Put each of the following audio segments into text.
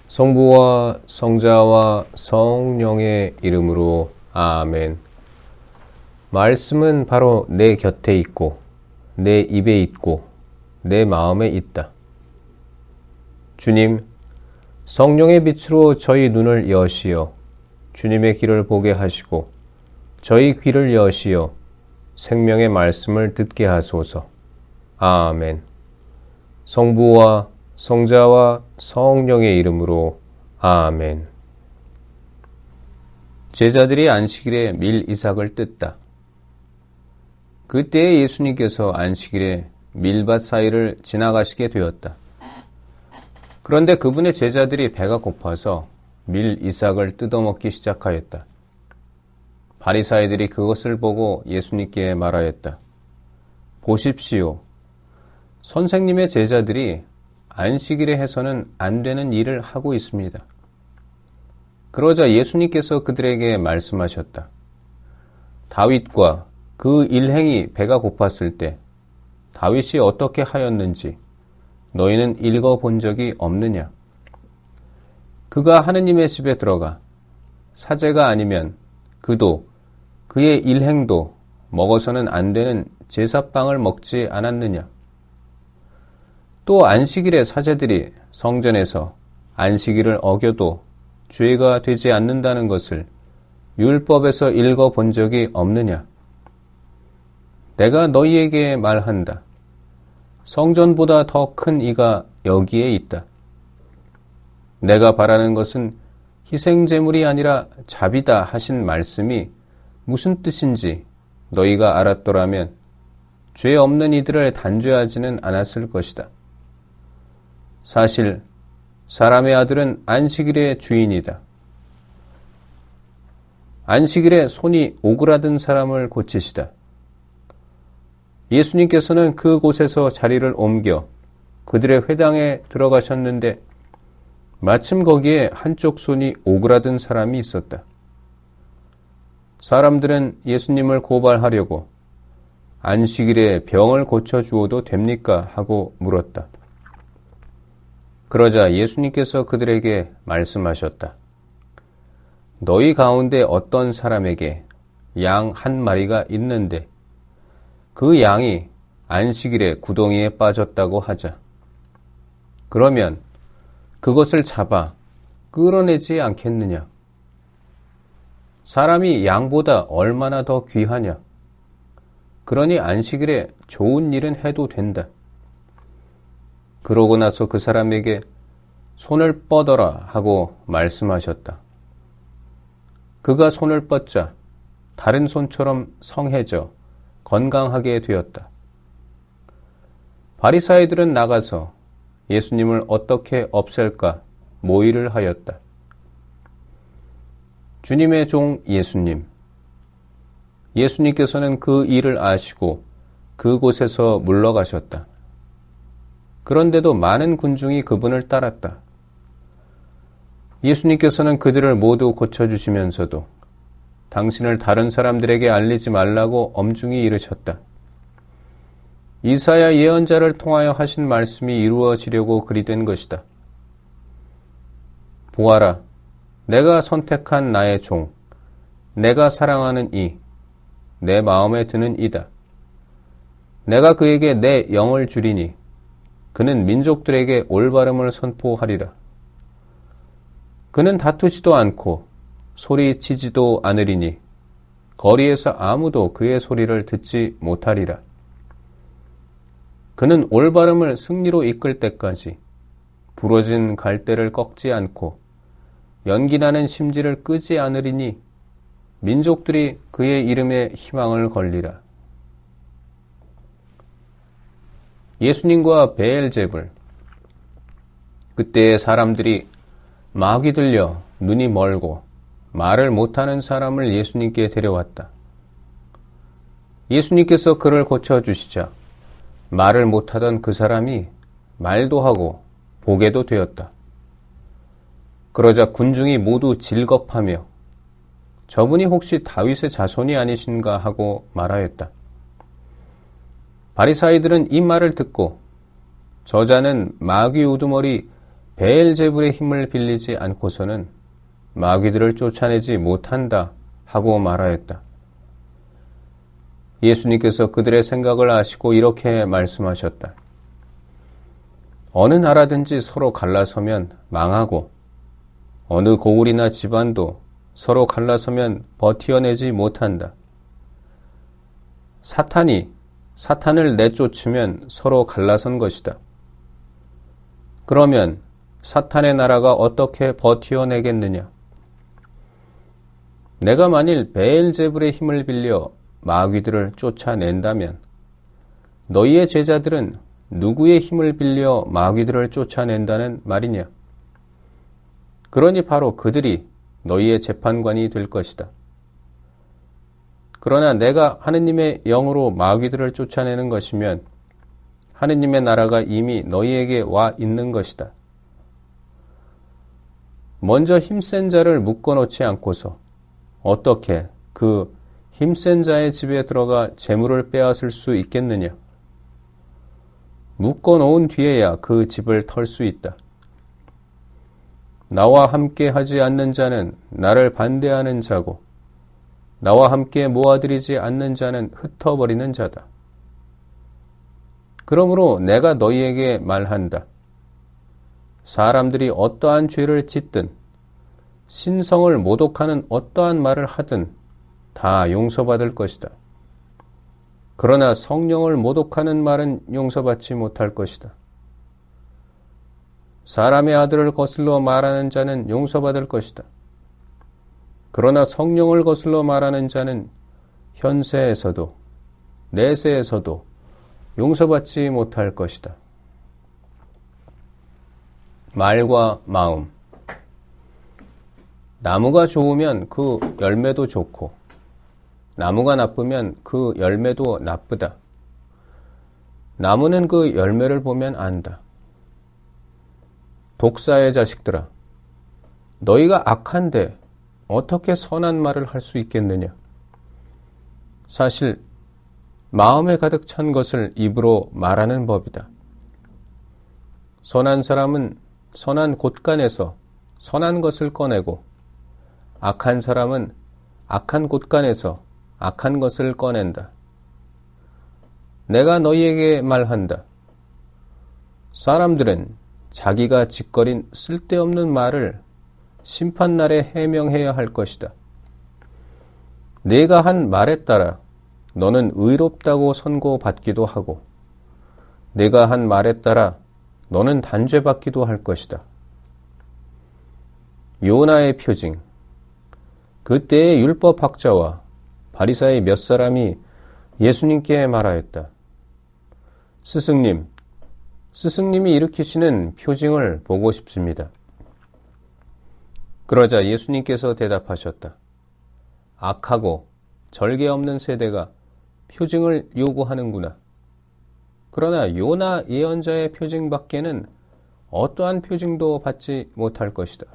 성부와 성자와 성령의 이름으로 아멘. 말씀은 바로 내 곁에 있고 내 입에 있고 내 마음에 있다. 주님, 성령의 빛으로 저희 눈을 여시어 주님의 길을 보게 하시고 저희 귀를 여시어 생명의 말씀을 듣게 하소서. 아멘. 성부와 성자와 성령의 이름으로 아멘. 제자들이 안식일에 밀 이삭을 뜯다. 그때 예수님께서 안식일에 밀밭 사이를 지나가시게 되었다. 그런데 그분의 제자들이 배가 고파서 밀 이삭을 뜯어먹기 시작하였다. 바리사이들이 그것을 보고 예수님께 말하였다. 보십시오. 선생님의 제자들이 안식일에 해서는 안 되는 일을 하고 있습니다. 그러자 예수님께서 그들에게 말씀하셨다. 다윗과 그 일행이 배가 고팠을 때 다윗이 어떻게 하였는지 너희는 읽어본 적이 없느냐? 그가 하느님의 집에 들어가 사제가 아니면 그도 그의 일행도 먹어서는 안 되는 제사빵을 먹지 않았느냐? 또 안식일에 사제들이 성전에서 안식일을 어겨도 죄가 되지 않는다는 것을 율법에서 읽어본 적이 없느냐? 내가 너희에게 말한다. 성전보다 더 큰 이가 여기에 있다. 내가 바라는 것은 희생제물이 아니라 자비다 하신 말씀이 무슨 뜻인지 너희가 알았더라면 죄 없는 이들을 단죄하지는 않았을 것이다. 사실 사람의 아들은 안식일의 주인이다. 안식일에 손이 오그라든 사람을 고치시다. 예수님께서는 그곳에서 자리를 옮겨 그들의 회당에 들어가셨는데 마침 거기에 한쪽 손이 오그라든 사람이 있었다. 사람들은 예수님을 고발하려고 안식일에 병을 고쳐주어도 됩니까? 하고 물었다. 그러자 예수님께서 그들에게 말씀하셨다. 너희 가운데 어떤 사람에게 양 한 마리가 있는데 그 양이 안식일에 구덩이에 빠졌다고 하자. 그러면 그것을 잡아 끌어내지 않겠느냐? 사람이 양보다 얼마나 더 귀하냐? 그러니 안식일에 좋은 일은 해도 된다. 그러고 나서 그 사람에게 손을 뻗어라 하고 말씀하셨다. 그가 손을 뻗자 다른 손처럼 성해져 건강하게 되었다. 바리사이들은 나가서 예수님을 어떻게 없앨까 모의를 하였다. 주님의 종 예수님. 예수님께서는 그 일을 아시고 그곳에서 물러가셨다. 그런데도 많은 군중이 그분을 따랐다. 예수님께서는 그들을 모두 고쳐주시면서도 당신을 다른 사람들에게 알리지 말라고 엄중히 이르셨다. 이사야 예언자를 통하여 하신 말씀이 이루어지려고 그리 된 것이다. 보아라, 내가 선택한 나의 종, 내가 사랑하는 이, 내 마음에 드는 이다. 내가 그에게 내 영을 주리니 그는 민족들에게 올바름을 선포하리라. 그는 다투지도 않고 소리치지도 않으리니 거리에서 아무도 그의 소리를 듣지 못하리라. 그는 올바름을 승리로 이끌 때까지 부러진 갈대를 꺾지 않고 연기나는 심지를 끄지 않으리니 민족들이 그의 이름에 희망을 걸리라. 예수님과 베엘제불. 그때 사람들이 마귀 들려 눈이 멀고 말을 못하는 사람을 예수님께 데려왔다. 예수님께서 그를 고쳐주시자 말을 못하던 그 사람이 말도 하고 보게도 되었다. 그러자 군중이 모두 질겁하며 저분이 혹시 다윗의 자손이 아니신가 하고 말하였다. 바리사이들은 이 말을 듣고 저자는 마귀 우두머리 베엘제불의 힘을 빌리지 않고서는 마귀들을 쫓아내지 못한다 하고 말하였다. 예수님께서 그들의 생각을 아시고 이렇게 말씀하셨다. 어느 나라든지 서로 갈라서면 망하고 어느 고을이나 집안도 서로 갈라서면 버티어내지 못한다. 사탄을 내쫓으면 서로 갈라선 것이다. 그러면 사탄의 나라가 어떻게 버티어내겠느냐? 내가 만일 베엘제불의 힘을 빌려 마귀들을 쫓아낸다면 너희의 제자들은 누구의 힘을 빌려 마귀들을 쫓아낸다는 말이냐? 그러니 바로 그들이 너희의 재판관이 될 것이다. 그러나 내가 하느님의 영으로 마귀들을 쫓아내는 것이면 하느님의 나라가 이미 너희에게 와 있는 것이다. 먼저 힘센 자를 묶어놓지 않고서 어떻게 그 힘센 자의 집에 들어가 재물을 빼앗을 수 있겠느냐? 묶어놓은 뒤에야 그 집을 털 수 있다. 나와 함께 하지 않는 자는 나를 반대하는 자고 나와 함께 모아들이지 않는 자는 흩어버리는 자다. 그러므로 내가 너희에게 말한다. 사람들이 어떠한 죄를 짓든 신성을 모독하는 어떠한 말을 하든 다 용서받을 것이다. 그러나 성령을 모독하는 말은 용서받지 못할 것이다. 사람의 아들을 거슬러 말하는 자는 용서받을 것이다. 그러나 성령을 거슬러 말하는 자는 현세에서도 내세에서도 용서받지 못할 것이다. 말과 마음. 나무가 좋으면 그 열매도 좋고 나무가 나쁘면 그 열매도 나쁘다. 나무는 그 열매를 보면 안다. 독사의 자식들아, 너희가 악한데 어떻게 선한 말을 할 수 있겠느냐? 사실 마음에 가득 찬 것을 입으로 말하는 법이다. 선한 사람은 선한 곳간에서 선한 것을 꺼내고 악한 사람은 악한 곳간에서 악한 것을 꺼낸다. 내가 너희에게 말한다. 사람들은 자기가 짓거린 쓸데없는 말을 심판날에 해명해야 할 것이다. 내가 한 말에 따라 너는 의롭다고 선고받기도 하고 내가 한 말에 따라 너는 단죄받기도 할 것이다. 요나의 표징. 그때의 율법학자와 바리사의 몇 사람이 예수님께 말하였다. 스승님이 일으키시는 표징을 보고 싶습니다. 그러자 예수님께서 대답하셨다. 악하고 절개 없는 세대가 표징을 요구하는구나. 그러나 요나 예언자의 표징밖에는 어떠한 표징도 받지 못할 것이다.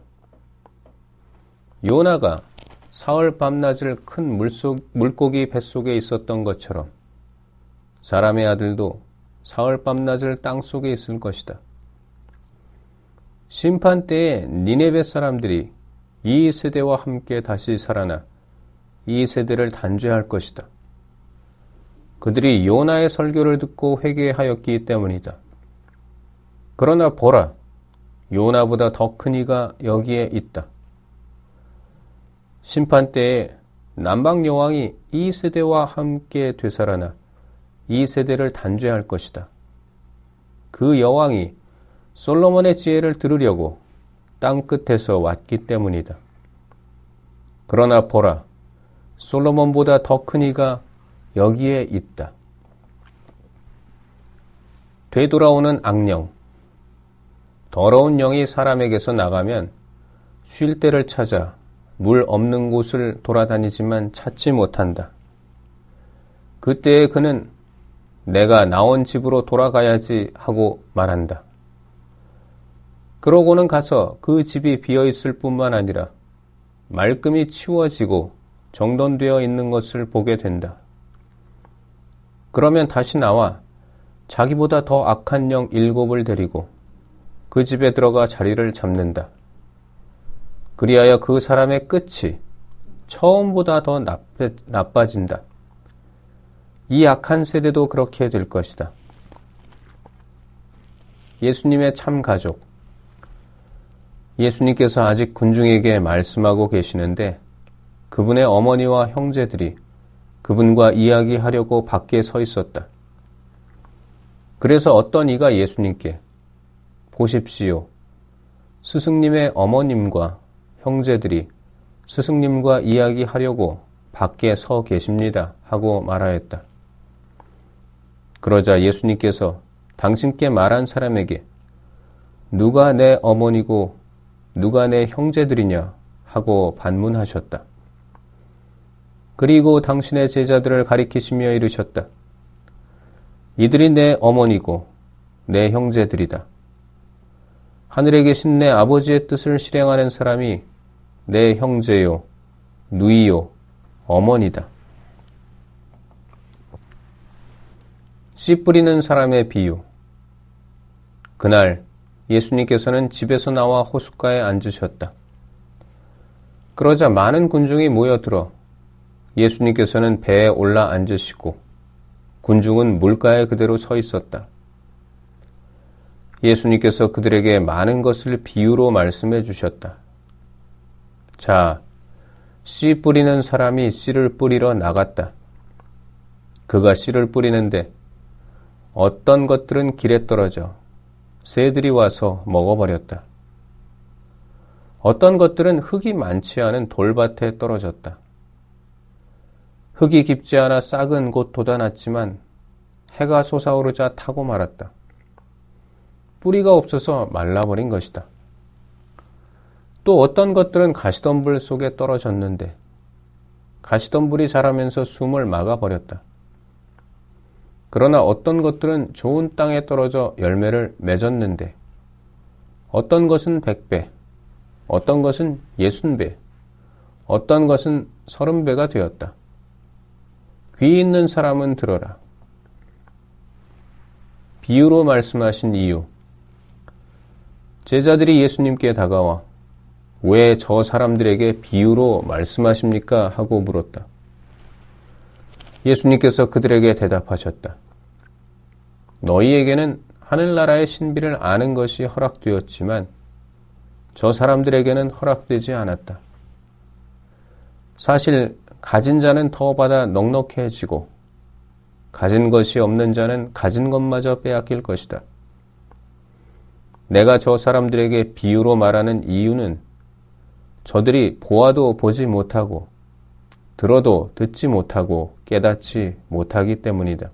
요나가 사흘 밤낮을 큰 물고기 뱃속에 있었던 것처럼 사람의 아들도 사흘 밤낮을 땅속에 있을 것이다. 심판 때에 니네베 사람들이 이 세대와 함께 다시 살아나 이 세대를 단죄할 것이다. 그들이 요나의 설교를 듣고 회개하였기 때문이다. 그러나 보라, 요나보다 더 큰 이가 여기에 있다. 심판 때에 남방 여왕이 이 세대와 함께 되살아나 이 세대를 단죄할 것이다. 그 여왕이 솔로몬의 지혜를 들으려고 땅 끝에서 왔기 때문이다. 그러나 보라, 솔로몬보다 더 큰 이가 여기에 있다. 되돌아오는 악령. 더러운 영이 사람에게서 나가면 쉴 때를 찾아 물 없는 곳을 돌아다니지만 찾지 못한다. 그때에 그는 내가 나온 집으로 돌아가야지 하고 말한다. 그러고는 가서 그 집이 비어있을 뿐만 아니라 말끔히 치워지고 정돈되어 있는 것을 보게 된다. 그러면 다시 나와 자기보다 더 악한 영 7을 데리고 그 집에 들어가 자리를 잡는다. 그리하여 그 사람의 끝이 처음보다 더 나빠진다. 이 악한 세대도 그렇게 될 것이다. 예수님의 참 가족. 예수님께서 아직 군중에게 말씀하고 계시는데 그분의 어머니와 형제들이 그분과 이야기하려고 밖에 서 있었다. 그래서 어떤 이가 예수님께 보십시오. 스승님의 어머님과 형제들이 스승님과 이야기하려고 밖에 서 계십니다. 하고 말하였다. 그러자 예수님께서 당신께 말한 사람에게 누가 내 어머니고 누가 내 형제들이냐 하고 반문하셨다. 그리고 당신의 제자들을 가리키시며 이르셨다. 이들이 내 어머니고 내 형제들이다. 하늘에 계신 내 아버지의 뜻을 실행하는 사람이 내 형제요, 누이요, 어머니다. 씨 뿌리는 사람의 비유. 그날 예수님께서는 집에서 나와 호숫가에 앉으셨다. 그러자 많은 군중이 모여들어 예수님께서는 배에 올라 앉으시고 군중은 물가에 그대로 서 있었다. 예수님께서 그들에게 많은 것을 비유로 말씀해 주셨다. 자, 씨 뿌리는 사람이 씨를 뿌리러 나갔다. 그가 씨를 뿌리는데 어떤 것들은 길에 떨어져 새들이 와서 먹어버렸다. 어떤 것들은 흙이 많지 않은 돌밭에 떨어졌다. 흙이 깊지 않아 싹은 곧 돋아났지만 해가 솟아오르자 타고 말았다. 뿌리가 없어서 말라버린 것이다. 또 어떤 것들은 가시덤불 속에 떨어졌는데 가시덤불이 자라면서 숨을 막아버렸다. 그러나 어떤 것들은 좋은 땅에 떨어져 열매를 맺었는데 어떤 것은 100배, 어떤 것은 60배, 어떤 것은 30배가 되었다. 귀 있는 사람은 들어라. 비유로 말씀하신 이유. 제자들이 예수님께 다가와 왜 저 사람들에게 비유로 말씀하십니까? 하고 물었다. 예수님께서 그들에게 대답하셨다. 너희에게는 하늘나라의 신비를 아는 것이 허락되었지만 저 사람들에게는 허락되지 않았다. 사실 가진 자는 더 받아 넉넉해지고 가진 것이 없는 자는 가진 것마저 빼앗길 것이다. 내가 저 사람들에게 비유로 말하는 이유는 저들이 보아도 보지 못하고 들어도 듣지 못하고 깨닫지 못하기 때문이다.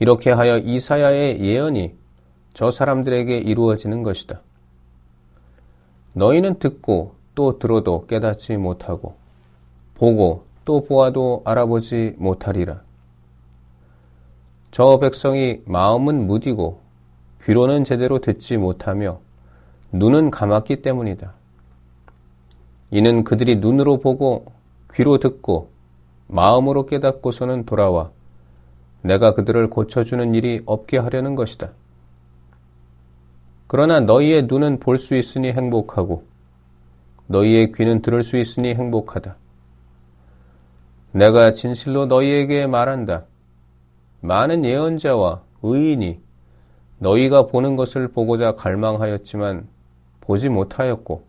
이렇게 하여 이사야의 예언이 저 사람들에게 이루어지는 것이다. 너희는 듣고 또 들어도 깨닫지 못하고 보고 또 보아도 알아보지 못하리라. 저 백성이 마음은 무디고 귀로는 제대로 듣지 못하며 눈은 감았기 때문이다. 이는 그들이 눈으로 보고 귀로 듣고 마음으로 깨닫고서는 돌아와 내가 그들을 고쳐주는 일이 없게 하려는 것이다. 그러나 너희의 눈은 볼 수 있으니 행복하고 너희의 귀는 들을 수 있으니 행복하다. 내가 진실로 너희에게 말한다. 많은 예언자와 의인이 너희가 보는 것을 보고자 갈망하였지만 보지 못하였고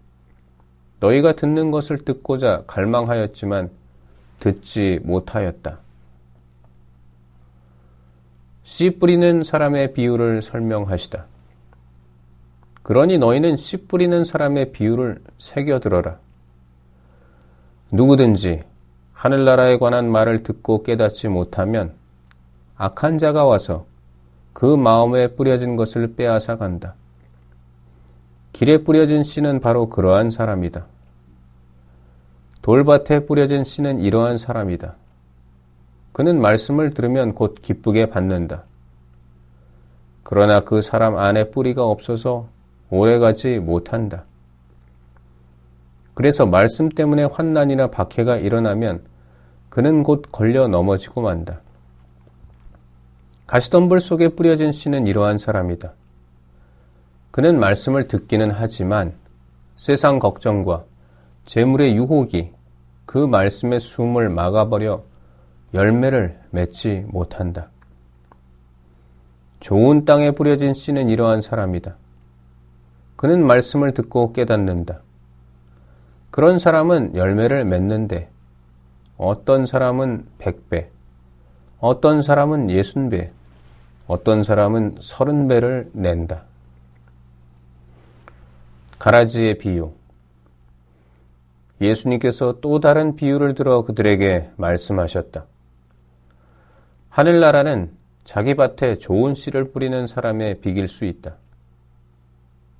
너희가 듣는 것을 듣고자 갈망하였지만 듣지 못하였다. 씨 뿌리는 사람의 비유를 설명하시다. 그러니 너희는 씨 뿌리는 사람의 비유를 새겨들어라. 누구든지 하늘나라에 관한 말을 듣고 깨닫지 못하면 악한 자가 와서 그 마음에 뿌려진 것을 빼앗아 간다. 길에 뿌려진 씨는 바로 그러한 사람이다. 돌밭에 뿌려진 씨는 이러한 사람이다. 그는 말씀을 들으면 곧 기쁘게 받는다. 그러나 그 사람 안에 뿌리가 없어서 오래가지 못한다. 그래서 말씀 때문에 환난이나 박해가 일어나면 그는 곧 걸려 넘어지고 만다. 가시덤불 속에 뿌려진 씨는 이러한 사람이다. 그는 말씀을 듣기는 하지만 세상 걱정과 재물의 유혹이 그 말씀의 숨을 막아버려 열매를 맺지 못한다. 좋은 땅에 뿌려진 씨는 이러한 사람이다. 그는 말씀을 듣고 깨닫는다. 그런 사람은 열매를 맺는데 어떤 사람은 100배, 어떤 사람은 60배, 어떤 사람은 30배를 낸다. 가라지의 비유. 예수님께서 또 다른 비유를 들어 그들에게 말씀하셨다. 하늘나라는 자기 밭에 좋은 씨를 뿌리는 사람에 비길 수 있다.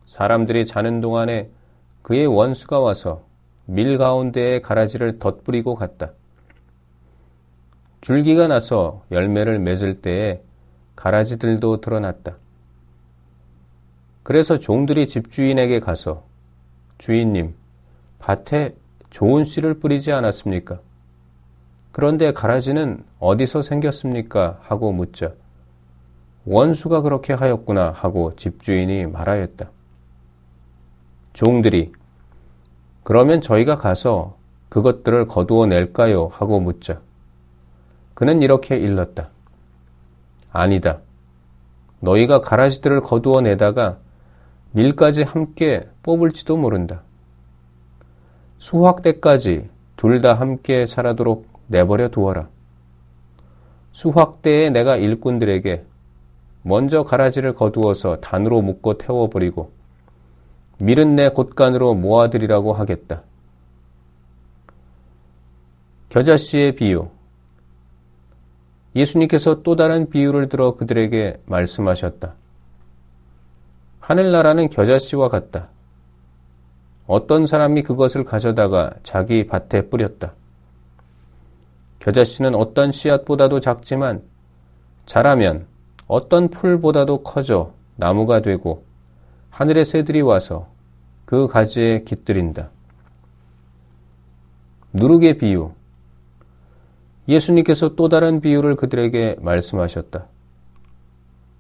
사람들이 자는 동안에 그의 원수가 와서 밀 가운데에 가라지를 덧뿌리고 갔다. 줄기가 나서 열매를 맺을 때에 가라지들도 드러났다. 그래서 종들이 집주인에게 가서 주인님, 밭에 좋은 씨를 뿌리지 않았습니까? 그런데 가라지는 어디서 생겼습니까? 하고 묻자 원수가 그렇게 하였구나 하고 집주인이 말하였다. 종들이 그러면 저희가 가서 그것들을 거두어 낼까요? 하고 묻자 그는 이렇게 일렀다. 아니다. 너희가 가라지들을 거두어 내다가 밀까지 함께 뽑을지도 모른다. 수확 때까지 둘 다 함께 자라도록 내버려 두어라. 수확 때에 내가 일꾼들에게 먼저 가라지를 거두어서 단으로 묶어 태워버리고 밀은 내 곳간으로 모아들이라고 하겠다. 겨자씨의 비유. 예수님께서 또 다른 비유를 들어 그들에게 말씀하셨다. 하늘나라는 겨자씨와 같다. 어떤 사람이 그것을 가져다가 자기 밭에 뿌렸다. 겨자씨는 어떤 씨앗보다도 작지만 자라면 어떤 풀보다도 커져 나무가 되고 하늘의 새들이 와서 그 가지에 깃들인다. 누룩의 비유. 예수님께서 또 다른 비유를 그들에게 말씀하셨다.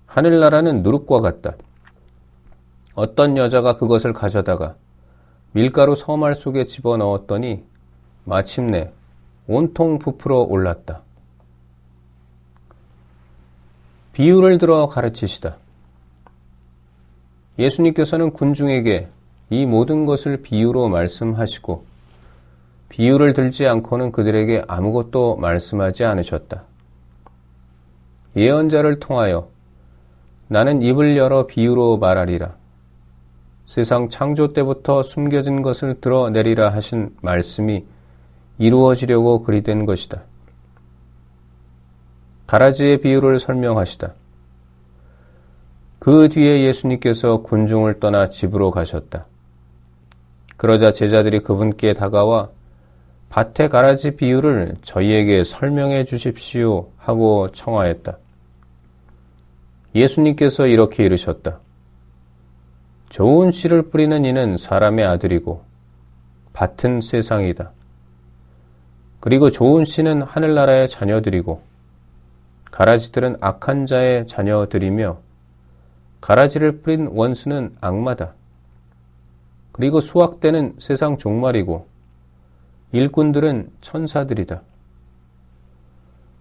하늘나라는 누룩과 같다. 어떤 여자가 그것을 가져다가 밀가루 서말 속에 집어넣었더니 마침내 온통 부풀어 올랐다. 비유를 들어 가르치시다. 예수님께서는 군중에게 이 모든 것을 비유로 말씀하시고 비유를 들지 않고는 그들에게 아무것도 말씀하지 않으셨다. 예언자를 통하여 나는 입을 열어 비유로 말하리라. 세상 창조 때부터 숨겨진 것을 드러내리라 하신 말씀이 이루어지려고 그리 된 것이다. 가라지의 비유를 설명하시다. 그 뒤에 예수님께서 군중을 떠나 집으로 가셨다. 그러자 제자들이 그분께 다가와 밭의 가라지 비유를 저희에게 설명해 주십시오 하고 청하였다. 예수님께서 이렇게 이르셨다. 좋은 씨를 뿌리는 이는 사람의 아들이고 밭은 세상이다. 그리고 좋은 씨는 하늘나라의 자녀들이고 가라지들은 악한 자의 자녀들이며 가라지를 뿌린 원수는 악마다. 그리고 수확 때는 세상 종말이고 일꾼들은 천사들이다.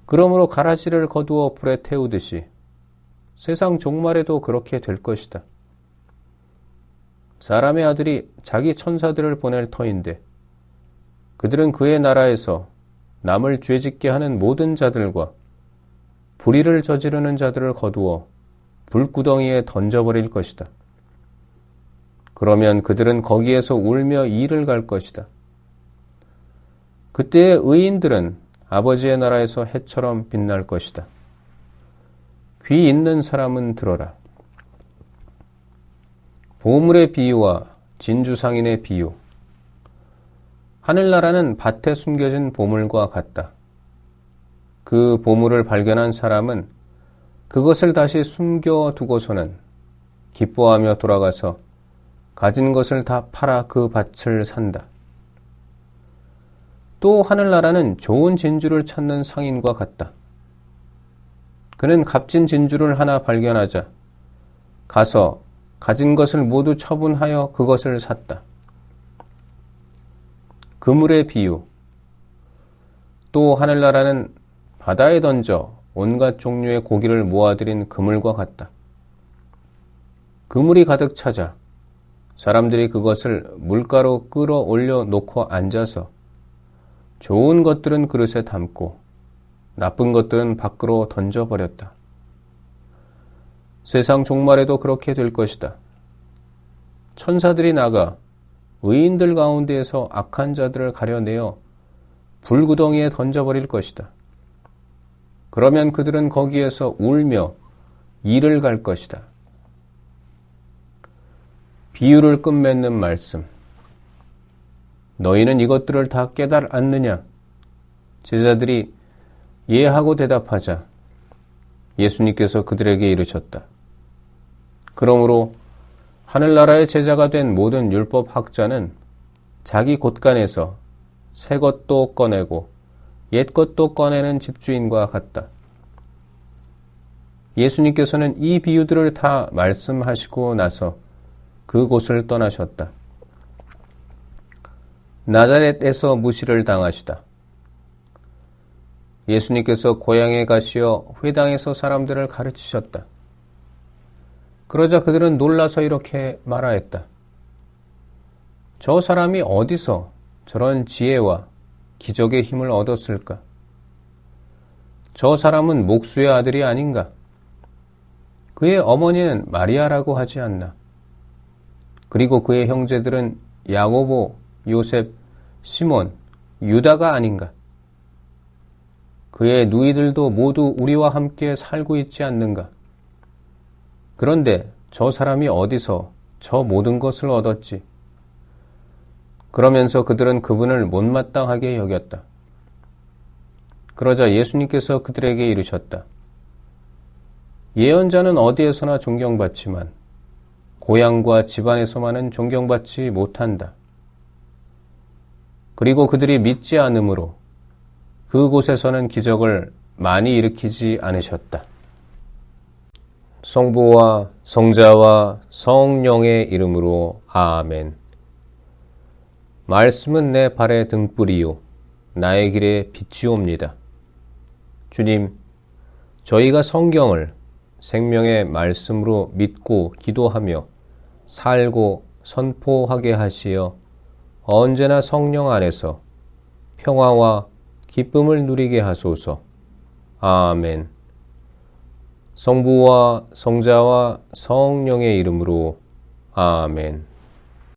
그러므로 가라지를 거두어 불에 태우듯이 세상 종말에도 그렇게 될 것이다. 사람의 아들이 자기 천사들을 보낼 터인데 그들은 그의 나라에서 남을 죄짓게 하는 모든 자들과 불의를 저지르는 자들을 거두어 불구덩이에 던져버릴 것이다. 그러면 그들은 거기에서 울며 이를 갈 것이다. 그때의 의인들은 아버지의 나라에서 해처럼 빛날 것이다. 귀 있는 사람은 들어라. 보물의 비유와 진주상인의 비유. 하늘나라는 밭에 숨겨진 보물과 같다. 그 보물을 발견한 사람은 그것을 다시 숨겨두고서는 기뻐하며 돌아가서 가진 것을 다 팔아 그 밭을 산다. 또 하늘나라는 좋은 진주를 찾는 상인과 같다. 그는 값진 진주를 하나 발견하자 가서 가진 것을 모두 처분하여 그것을 샀다. 그물의 비유. 또 하늘나라는 바다에 던져 온갖 종류의 고기를 모아들인 그물과 같다. 그물이 가득 차자 사람들이 그것을 물가로 끌어올려 놓고 앉아서 좋은 것들은 그릇에 담고 나쁜 것들은 밖으로 던져버렸다. 세상 종말에도 그렇게 될 것이다. 천사들이 나가 의인들 가운데에서 악한 자들을 가려내어 불구덩이에 던져버릴 것이다. 그러면 그들은 거기에서 울며 이를 갈 것이다. 비유를 끝맺는 말씀. 너희는 이것들을 다 깨달았느냐? 제자들이 예하고 대답하자 예수님께서 그들에게 이르셨다. 그러므로 하늘나라의 제자가 된 모든 율법 학자는 자기 곳간에서 새 것도 꺼내고 옛 것도 꺼내는 집주인과 같다. 예수님께서는 이 비유들을 다 말씀하시고 나서 그곳을 떠나셨다. 나자렛에서 무시를 당하시다. 예수님께서 고향에 가시어 회당에서 사람들을 가르치셨다. 그러자 그들은 놀라서 이렇게 말하였다. 저 사람이 어디서 저런 지혜와 기적의 힘을 얻었을까? 저 사람은 목수의 아들이 아닌가? 그의 어머니는 마리아라고 하지 않나? 그리고 그의 형제들은 야고보, 요셉, 시몬, 유다가 아닌가? 그의 누이들도 모두 우리와 함께 살고 있지 않는가? 그런데 저 사람이 어디서 저 모든 것을 얻었지? 그러면서 그들은 그분을 못마땅하게 여겼다. 그러자 예수님께서 그들에게 이르셨다. 예언자는 어디에서나 존경받지만 고향과 집안에서만은 존경받지 못한다. 그리고 그들이 믿지 않으므로 그곳에서는 기적을 많이 일으키지 않으셨다. 성부와 성자와 성령의 이름으로 아멘. 말씀은 내 발의 등불이요 나의 길에 빛이옵니다. 주님, 저희가 성경을 생명의 말씀으로 믿고 기도하며 살고 선포하게 하시어 언제나 성령 안에서 평화와 기쁨을 누리게 하소서. 아멘. 성부와 성자와 성령의 이름으로 아멘.